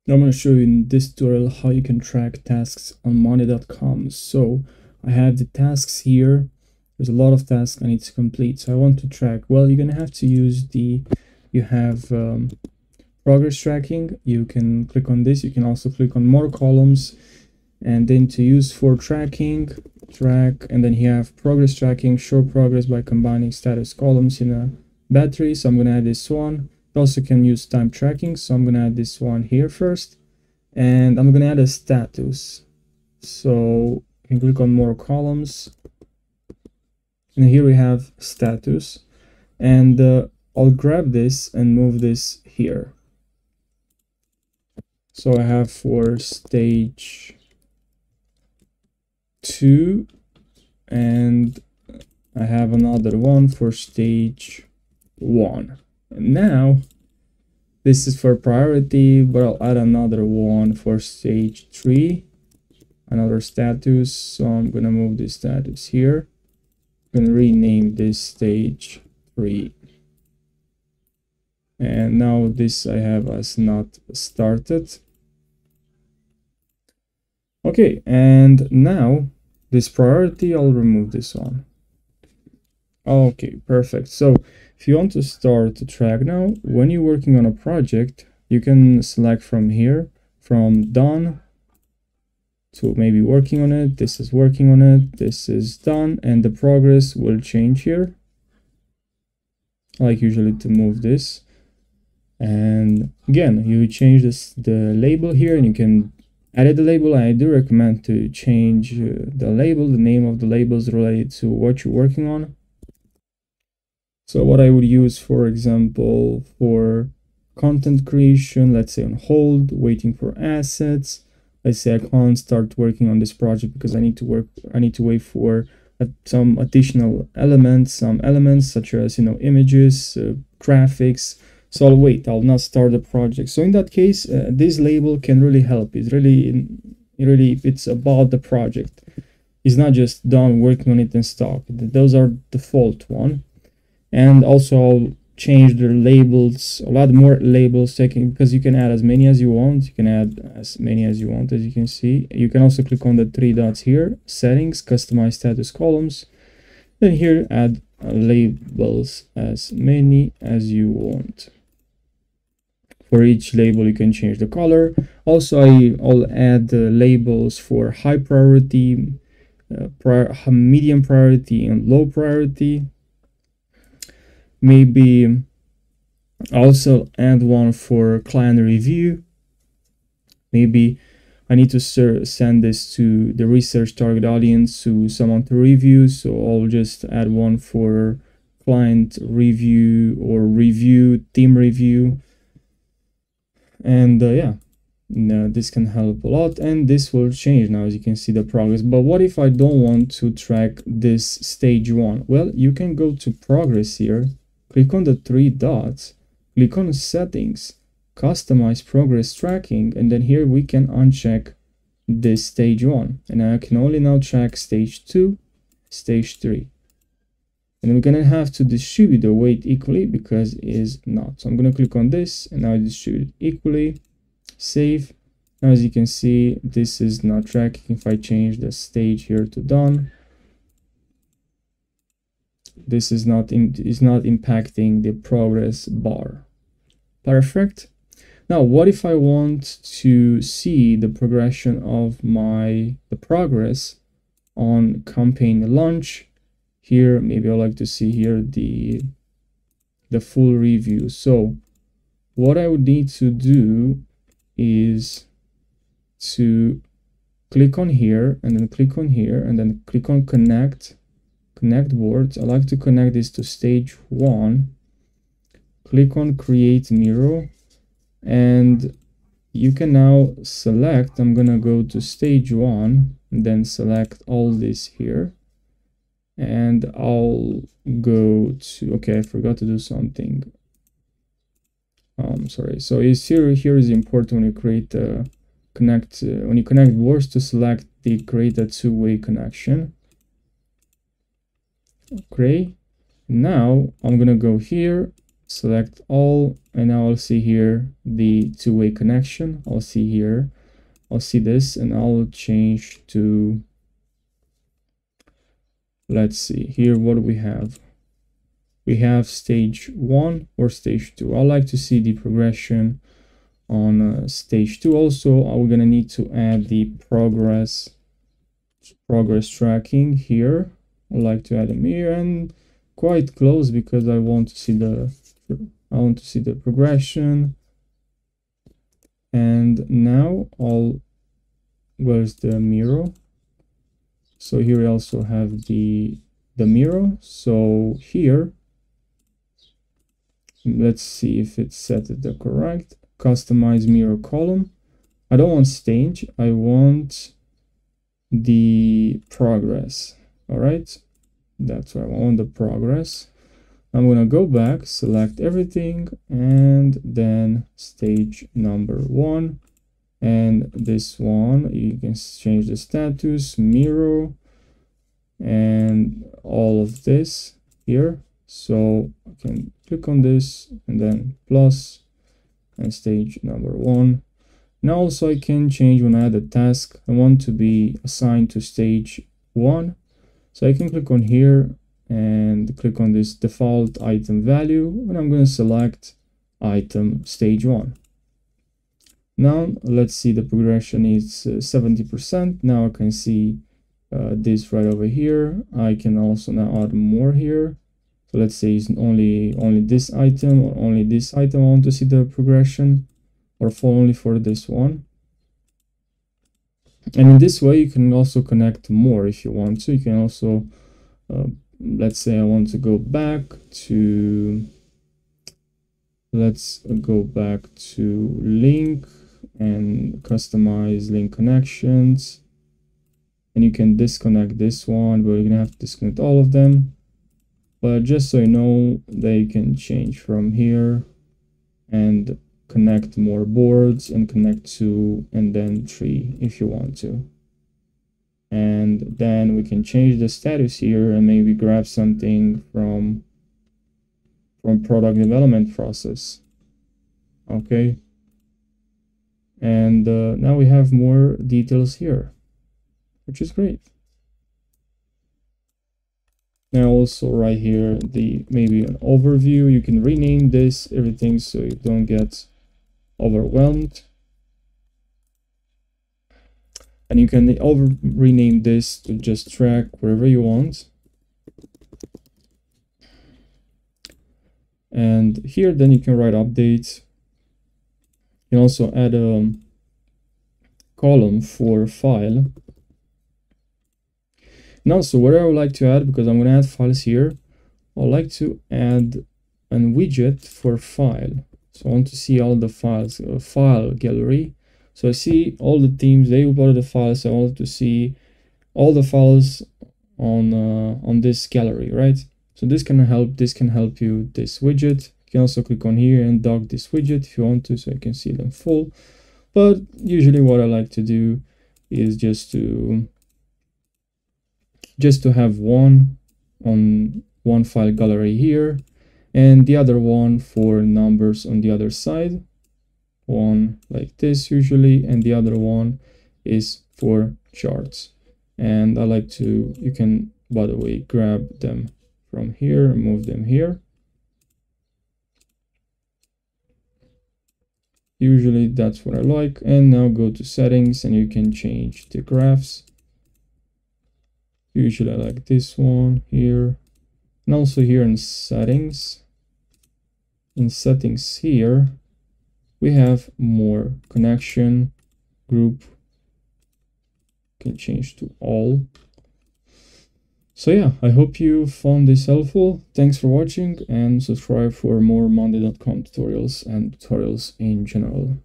Now I'm going to show you in this tutorial how you can track tasks on Monday.com. So I have the tasks here. There's a lot of tasks I need to complete. So I want to track. Well, you're going to have to use you have progress tracking. You can click on this. You can also click on more columns, and then to use for tracking, track, and then you have progress tracking, show progress by combining status columns in a battery. So I'm going to add this one. You also can use time tracking, so I'm going to add this one here first, and I'm going to add a status. So you can click on more columns, and here we have status, and I'll grab this and move this here. So I have for stage 2, and I have another one for stage 1. And now this is for priority, but I'll add another one for stage 3, another status. So I'm gonna move this status here. I'm gonna rename this stage 3. And now this I have as not started. Okay, and now this priority, I'll remove this one. Okay, perfect. So if you want to start to track now, when you're working on a project, you can select from here, from done to maybe working on it. This is working on it. This is done, and the progress will change here. I like usually to move this. And again, you change the label here, and you can edit the label. I do recommend to change the label. The name of the label is related to what you're working on. So what I would use, for example, for content creation, let's say on hold, waiting for assets. Let's say I can't start working on this project because I need to wait for some additional elements, such as, images, graphics. So I'll wait, I'll not start the project. So in that case, this label can really help. It's really, it's about the project. It's not just done working on it and stop. Those are default one. And also I'll change the labels, a lot more labels, because you can add as many as you want. You can add as many as you want, as you can see. You can also click on the 3 dots here, settings, customize status columns. Then here, add labels as many as you want. For each label, you can change the color. Also, I'll add labels for high priority, medium priority, and low priority. Maybe also add one for client review. Maybe I need to send this to the research target audience, to someone to review. So I'll just add one for client review or team review. And yeah, this can help a lot, and this will change now, as you can see, the progress. But what if I don't want to track this stage 1? Well, you can go to progress here, click on the 3 dots, click on settings, customize progress tracking, and then here we can uncheck this stage 1, and I can only now track stage 2, stage 3. And we're gonna have to distribute the weight equally because it is not. So I'm gonna click on this, and now distribute it equally, save. Now as you can see, this is not tracking. If I change the stage here to done, this is not impacting the progress bar. Perfect. Now what if I want to see the progression of the progress on campaign launch? Here, maybe I like to see here the full review. So what I would need to do is to click on here, and then click on here, and then click on connect boards. I like to connect this to stage 1. Click on create mirror, and you can now select, I'm gonna go to stage 1 and then select all this here. And I'll go to, okay, I forgot to do something. Sorry. So here is important when you create when you connect boards, to select create a two-way connection. Okay. Now I'm gonna go here, select all, and now I'll see here the two-way connection. I'll see here, I'll see this, and I'll change to, let's see here, what do we have? We have stage 1 or stage 2. I like to see the progression on stage 2. Also, we're gonna need to add the progress tracking here. I like to add them here and quite close because I want to see the progression. And now where's the mirror? So here we also have the mirror. So here, let's see if it's set to the correct. Customize mirror column. I don't want stage, I want the progress. All right, that's what I want, the progress. I'm gonna go back, select everything, and then stage number 1. And this one, you can change the status, mirror, and all of this here. So I can click on this and then plus and stage number 1. Now also I can change when I add a task. I want to be assigned to stage 1. So I can click on here and click on this default item value, and I'm going to select item stage 1. Now let's see, the progression is 70%. Now I can see this right over here. I can also now add more here. So let's say it's only this item or only this item I want to see the progression, or only for this one. And in this way you can also connect more if you want to. You can also let's say I want to go back to, let's go back to link and customize link connections, and you can disconnect this one, but you're gonna have to disconnect all of them. But just so you know, they can change from here and connect more boards and connect 2 and then 3 if you want to. And then we can change the status here and maybe grab something from product development process. Okay. And now we have more details here, which is great. Now also right here, maybe an overview. You can rename this everything so you don't get overwhelmed. And you can rename this to just track wherever you want. And here then you can write updates. You can also add a column for file. Now, so what I would like to add, because I'm going to add files here, I'd like to add a widget for file. So I want to see all the files, file gallery. So I see all the teams, they uploaded the files. So I want to see all the files on this gallery, right? So this can help you, this widget. You can also click on here and dock this widget if you want to, so you can see them full. But usually what I like to do is just to have one file gallery here and the other one for numbers on the other side, one like this usually, and the other one is for charts. And I like to, you can, by the way, grab them from here and move them here. Usually that's what I like. And now go to settings and you can change the graphs. Usually I like this one here, and also here in settings. In settings here, we have more connection group. Can change to all. So yeah, I hope you found this helpful. Thanks for watching, and subscribe for more Monday.com tutorials and tutorials in general.